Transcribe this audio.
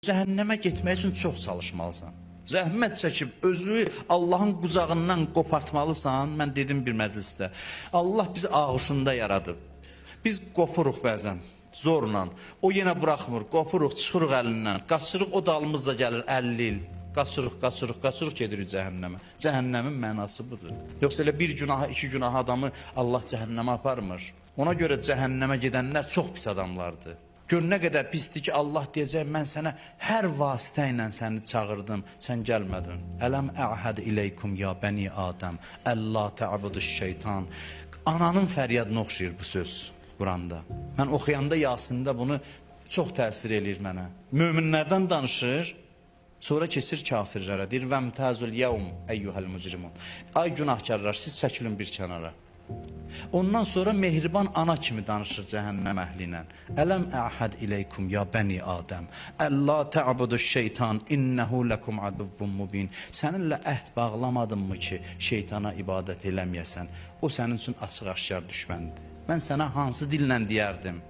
Cəhənnəmə getmək üçün çox çalışmalısan. Zəhmət çəkib özünü Allahın qucağından qopartmalısan. Mən dedim bir məclisdə. Allah bizi ağuşunda yaradıb. Biz qopuruq bəzən, zorla. O yenə buraxmır, qopuruq, çıxırıq əlindən. Qaçırıq, o dalımızda gəlir 50 il. Qaçırıq gedirik cəhənnəmə. Cəhənnəmin mənası budur. Yoxsa elə bir günaha, iki günaha adamı Allah cəhənnəmə aparmır. Ona görə cəhənnəmə gedənlər çox pis adamlardır. Gör nə qədər pisdir ki, Allah deyəcək, mən sənə hər vasitə ilə səni çağırdım, sən gəlmədin. Ələm əhəd iləykum ya bəni Adəm, əllə tə'buduş şeytan. Ananın fəryadına oxşayır bu söz Quranda. Mən oxuyanda Yasində bunu çox təsir eləyir mənə. Möminlərdən danışır, sonra keçir kafirlərə. Deyir, vəmtəzül yevm əyyuhəl mücrimun. Ay günahkarlar, siz çəkilin bir kənara. Ondan sonra mehriban ana kimi danışır cəhənnəm əhlinə. Ələm əhəd iləykum ya bəni Adəm, əllə tə'buduş şeytan, innəhu ləkum aduvvun mubin. Səninlə əhd bağlamadınmı ki, şeytana ibadət eləməyəsən? O sənin üçün açıq-aşkar düşməndir. Mən sənə hansı dillə deyərdim?